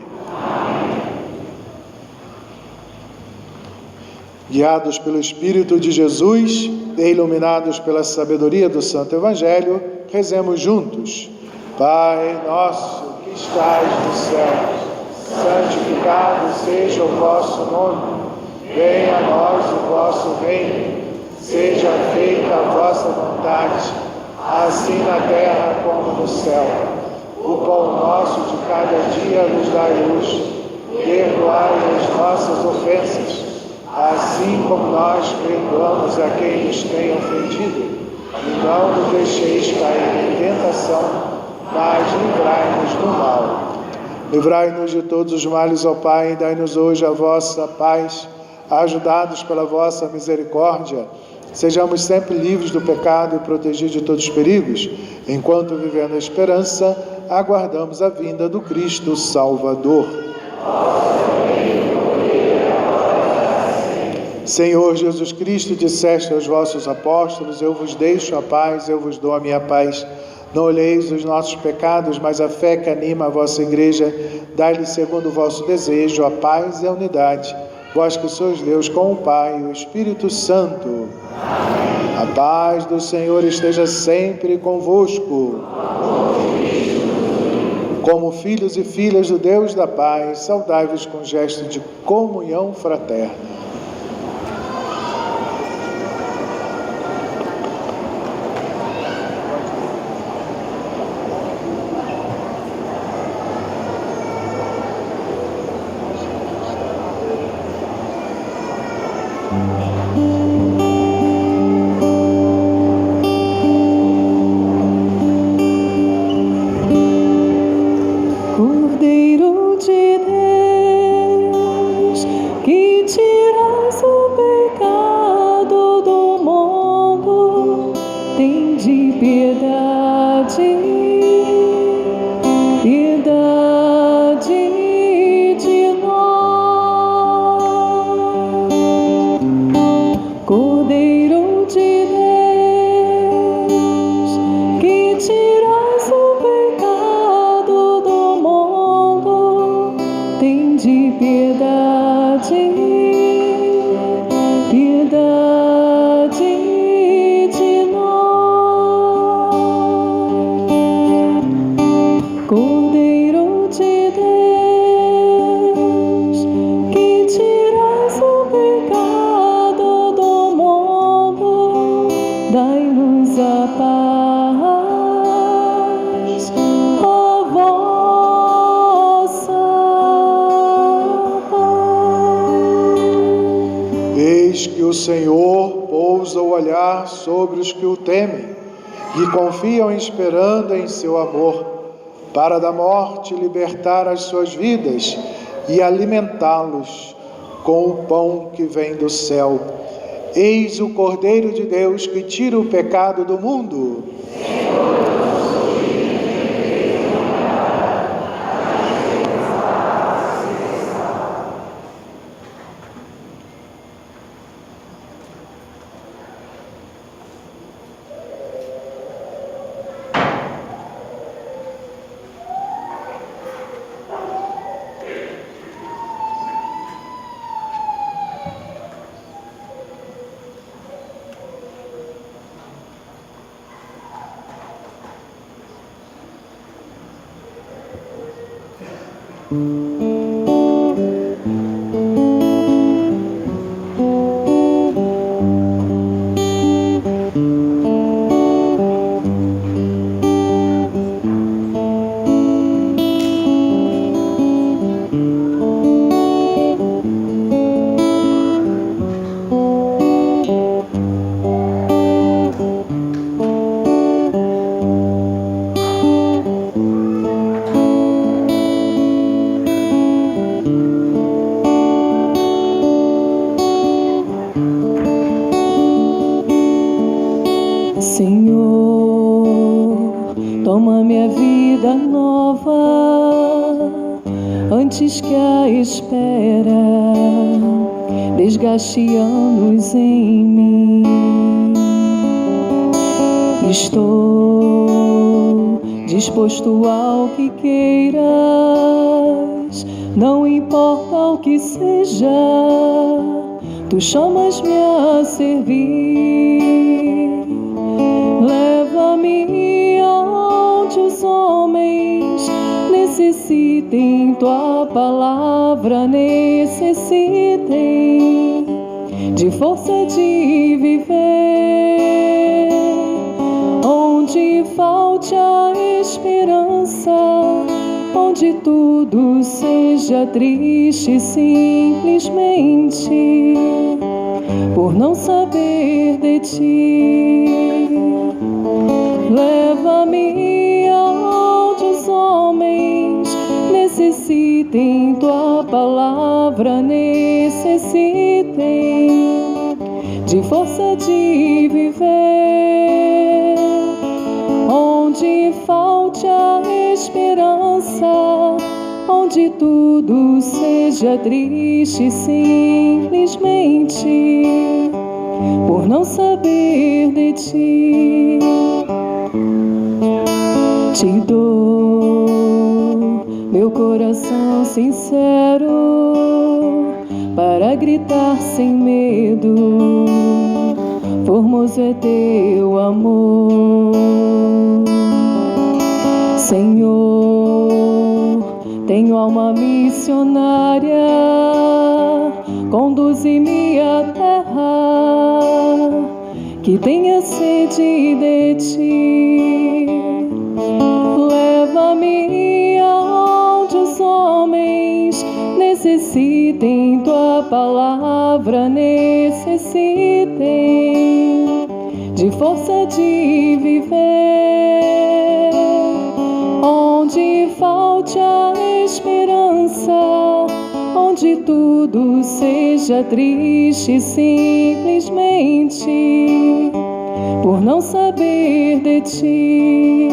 Speaker 2: Guiados pelo Espírito de Jesus e iluminados pela sabedoria do Santo Evangelho, rezemos juntos. Pai nosso que estais nos céus, santificado seja o vosso nome. Venha a nós o vosso reino. Seja feita a vossa vontade, assim na terra como no céu. O pão nosso de cada dia nos dai hoje. Perdoai as nossas ofensas, assim como nós perdoamos a quem nos tem ofendido. E não nos deixeis cair em tentação, mas livrai-nos do mal. Livrai-nos de todos os males, ó Pai, e dai-nos hoje a vossa paz. Ajudados pela vossa misericórdia, sejamos sempre livres do pecado e protegidos de todos os perigos, enquanto vivendo a esperança, aguardamos a vinda do Cristo Salvador. Senhor Jesus Cristo, disseste aos vossos apóstolos: eu vos deixo a paz, eu vos dou a minha paz. Não olheis os nossos pecados, mas a fé que anima a vossa igreja. Dai-lhe, segundo o vosso desejo, a paz e a unidade. Vós que sois Deus com o Pai e o Espírito Santo. A paz do Senhor esteja sempre convosco. Como filhos e filhas do Deus da paz, saudai-vos com gesto de comunhão fraterna.
Speaker 1: Cordeiro de Deus, que tiras o pecado do mundo, tende piedade, piedade de nós. Cordeiro de Deus, que tiras o pecado do mundo, tende piedade, piedade de nós. Cordeiro de Deus, que tiras o pecado do mundo, dai-nos a paz, a vossa paz.
Speaker 2: Eis que o Senhor pousa o olhar sobre os que o temem e confiam esperando em seu amor, para da morte libertar as suas vidas e alimentá-los com o pão que vem do céu. Eis o Cordeiro de Deus que tira o pecado do mundo.
Speaker 1: Senhor, toma minha vida nova, antes que a espera desgaste anos em mim. Estou disposto ao que queiras, não importa o que seja, tu chamas-me a servir. Leva-me aonde os homens necessitem, tua palavra necessitem de força de viver. Onde falte a esperança, onde tudo seja triste simplesmente por não saber de ti. Leva-me aonde os homens necessitem, tua palavra necessitem de força de viver. Onde falte a esperança, onde tudo seja triste simplesmente por não saber de ti. Te dou meu coração sincero para gritar sem medo, formoso é teu amor. Senhor, tenho alma missionária, conduze-me à terra que tenha sede de ti. Leva-me aonde os homens necessitem, tua palavra necessitem de força de viver. Onde falte a esperança, onde tudo seja triste simplesmente por não saber de ti.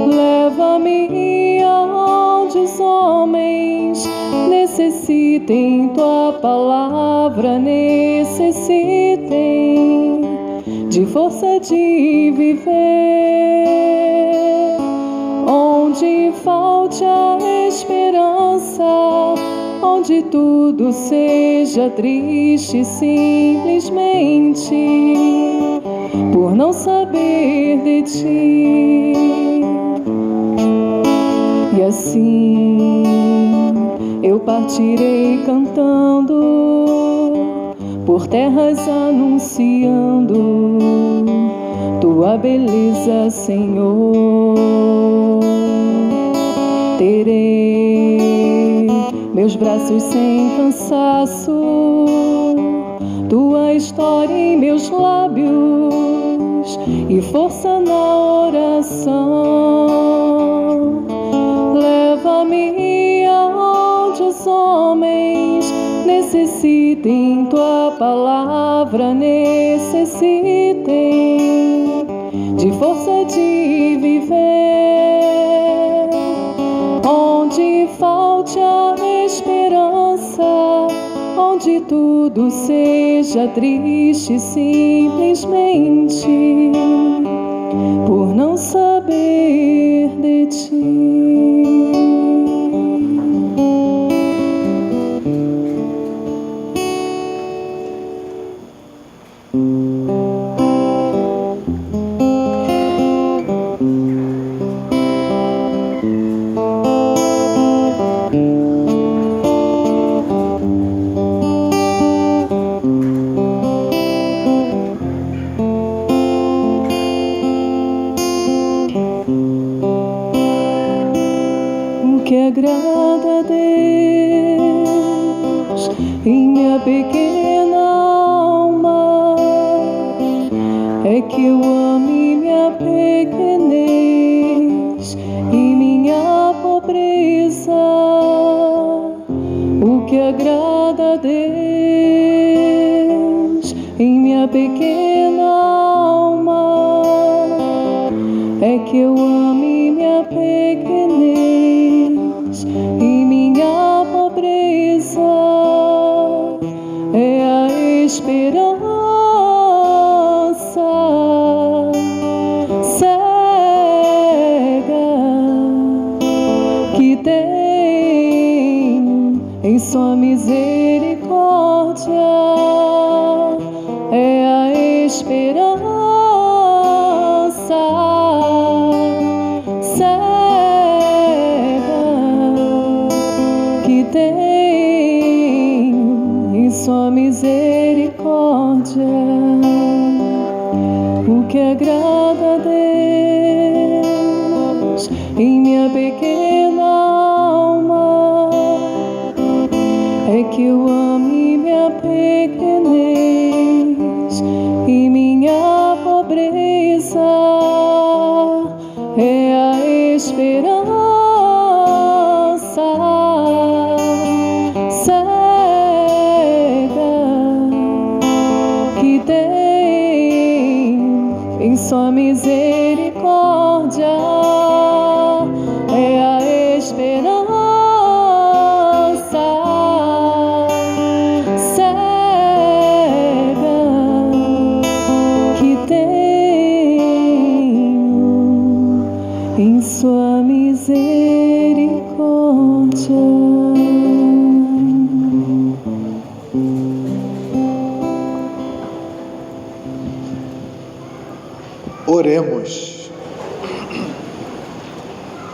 Speaker 1: Leva-me aonde os homens necessitem, tua palavra necessitem de força de viver. Onde falte a esperança, onde tudo seja triste simplesmente por não saber de ti. E assim eu partirei cantando por terras anunciando tua beleza, Senhor. Terei meus braços sem cansaço, tua história em meus lábios e força na oração. Leva-me aonde os homens necessitem, tua palavra necessitem de força de viver. Onde falte a esperança, onde tudo seja triste simplesmente por não saber de ti. Que agrada a Deus em minha pequena alma é que eu ame minha pequenez e minha pobreza. O que agrada a Deus em minha pequena alma é que eu ame minha pequenez misericórdia é a esperança cega que tenho em sua misericórdia. O que agrada a Deus em minha pequena alma é que eu ame minha pequenez e minha pobreza é a esperança cega que tenho em sua misericórdia é a esperança cega que tenho em sua misericórdia.
Speaker 2: Oremos.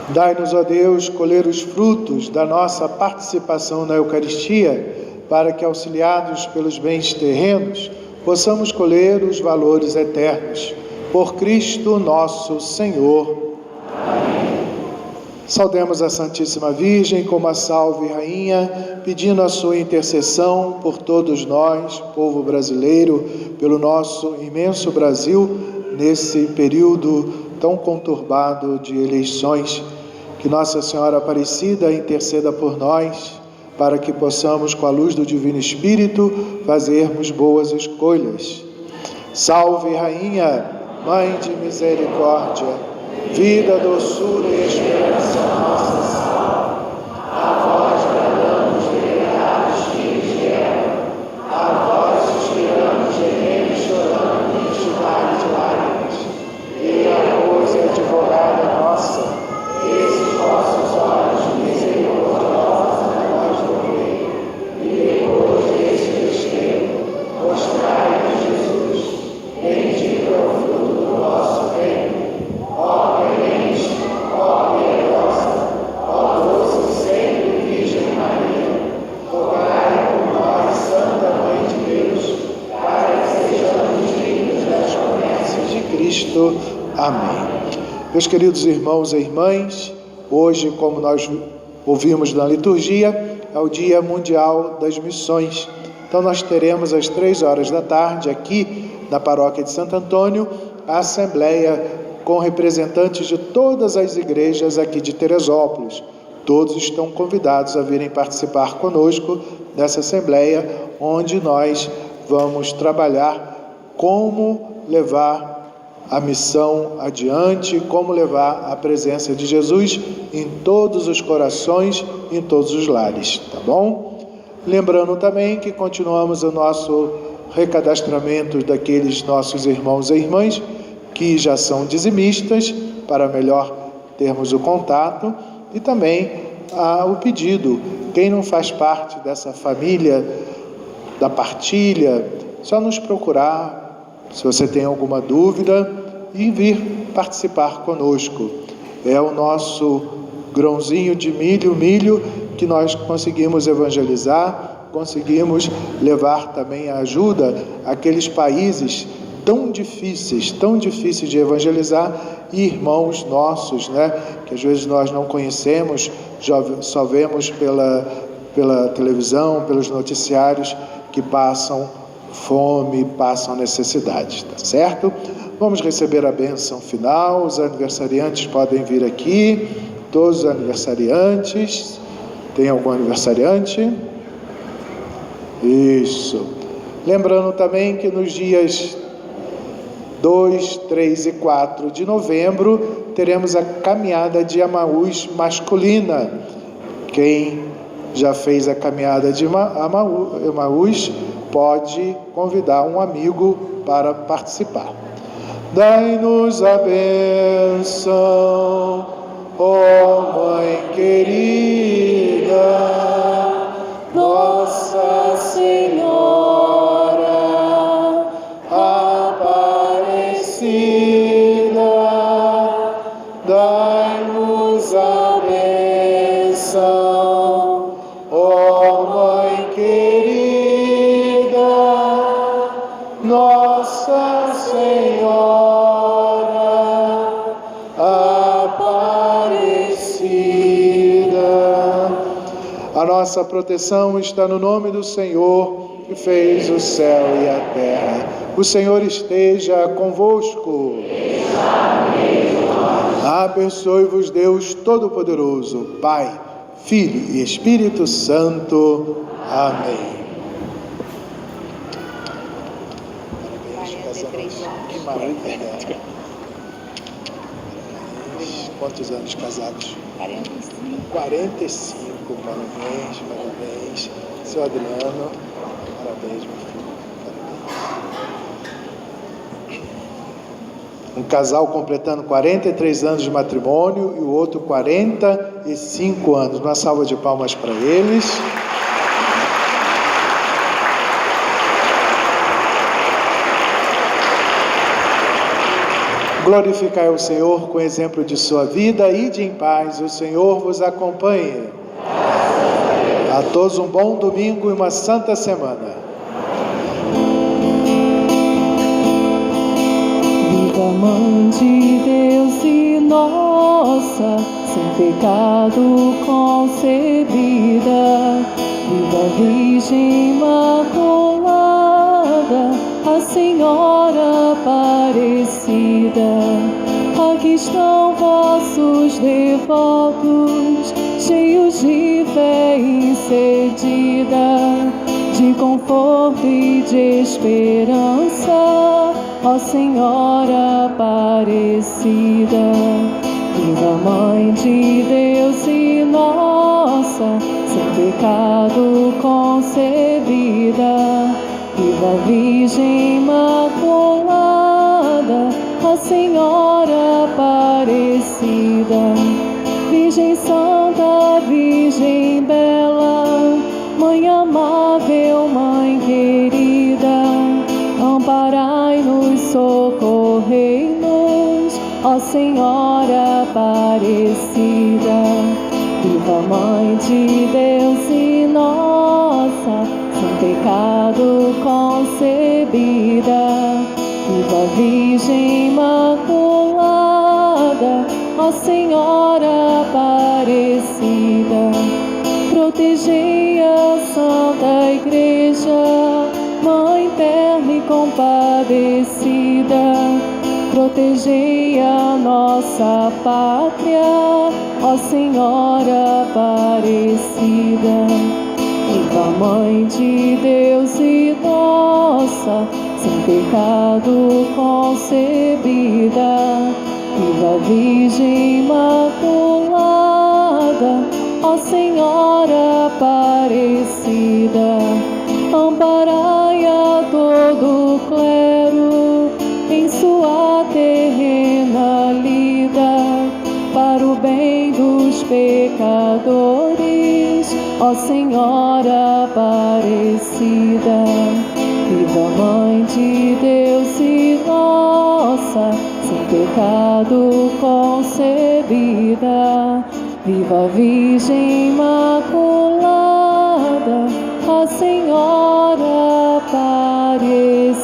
Speaker 2: Dai-nos, ó Deus, colher os frutos da nossa participação na Eucaristia, para que, auxiliados pelos bens terrenos, possamos colher os valores eternos. Por Cristo nosso Senhor. Amém. Saudemos a Santíssima Virgem como a Salve Rainha, pedindo a sua intercessão por todos nós, povo brasileiro, pelo nosso imenso Brasil, nesse período tão conturbado de eleições. Que Nossa Senhora Aparecida interceda por nós, para que possamos, com a luz do Divino Espírito, fazermos boas escolhas. Salve, Rainha, Mãe de Misericórdia, vida, doçura e esperança nossa, salve. A vós bradamos, delegados filhos de Eva, a vós suspiramos, gememos, chorando neste vale de lágrimas. E a pois, advogada nossa, esses vossos olhos misericordiosos a nós volvei, e depois deste desterro, mostrai-nos Jesus, bendito é o fruto do vosso ventre. Ó clemente, ó piedosa, ó doce sempre Virgem Maria, rogai por nós, Santa Mãe de Deus, para que sejamos dignos das promessas de Cristo. Amém. Meus queridos irmãos e irmãs, hoje, como nós ouvimos na liturgia, é o Dia Mundial das Missões. Então nós teremos às 15h aqui na Paróquia de Santo Antônio a Assembleia com representantes de todas as igrejas aqui de Teresópolis. Todos estão convidados a virem participar conosco dessa Assembleia, onde nós vamos trabalhar como levar a missão adiante, como levar a presença de Jesus em todos os corações, em todos os lares, tá bom? Lembrando também que continuamos o nosso recadastramento daqueles nossos irmãos e irmãs que já são dizimistas, para melhor termos o contato, e também o pedido, quem não faz parte dessa família da partilha, só nos procurar, se você tem alguma dúvida, e vir participar conosco. É o nosso grãozinho de milho que nós conseguimos evangelizar, conseguimos levar também a ajuda àqueles países tão difíceis de evangelizar, e irmãos nossos, que às vezes nós não conhecemos, só vemos pela televisão, pelos noticiários, que passam fome, passam necessidade, tá certo? Vamos receber a bênção final. Os aniversariantes podem vir aqui, todos os aniversariantes. Tem algum aniversariante? Isso. Lembrando também que nos dias 2, 3 e 4 de novembro teremos a caminhada de Emaús masculina. Quem já fez a caminhada de Emaús pode convidar um amigo para participar. Dai-nos a bênção, ó Mãe querida, nossa Senhora Aparecida, dai-nos a bênção, ó Mãe querida, Nossa Senhora Aparecida. A nossa proteção está no nome do Senhor, que fez o céu e a terra. O Senhor esteja convosco. Abençoe-vos Deus Todo-Poderoso, Pai, Filho e Espírito Santo. Amém. Que maravilha. Quantos anos casados? 45. Parabéns. Seu Adriano, parabéns, meu filho. Um casal completando 43 anos de matrimônio e o outro 45 anos. Uma salva de palmas para eles. Glorificai o Senhor com o exemplo de sua vida, ide em paz, o Senhor vos acompanhe. A todos um bom domingo e uma santa semana.
Speaker 1: Viva Mãe de Deus e nossa, sem pecado concebida, viva Virgem Imaculada, a Senhora Aparecida. Aqui estão vossos devotos, cheios de fé incedida, de conforto e de esperança, ó Senhora Aparecida. Viva Mãe de Deus e nossa, sem pecado concebida, viva Virgem Imaculada, a Senhora Aparecida. Virgem Santa, Virgem Bela, Mãe amável, Mãe querida, amparai-nos, socorrei-nos, ó Senhora Aparecida. Viva Mãe de Deus e nossa, sem pecado concebida, viva Virgem Imaculada, ó Senhora Aparecida. Protegei a Santa Igreja, Mãe terna e compadecida, protegei a nossa pátria, ó Senhora Aparecida. Viva Mãe de Deus e nossa, sem pecado concebida, viva Virgem Imaculada, ó Senhora Aparecida. Amparai a todo o clero em sua terrena lida, para o bem dos pecadores, ó Senhora Aparecida. Viva Mãe de Deus e nossa, sem pecado concebida, viva Virgem Imaculada, a Senhora Aparecida.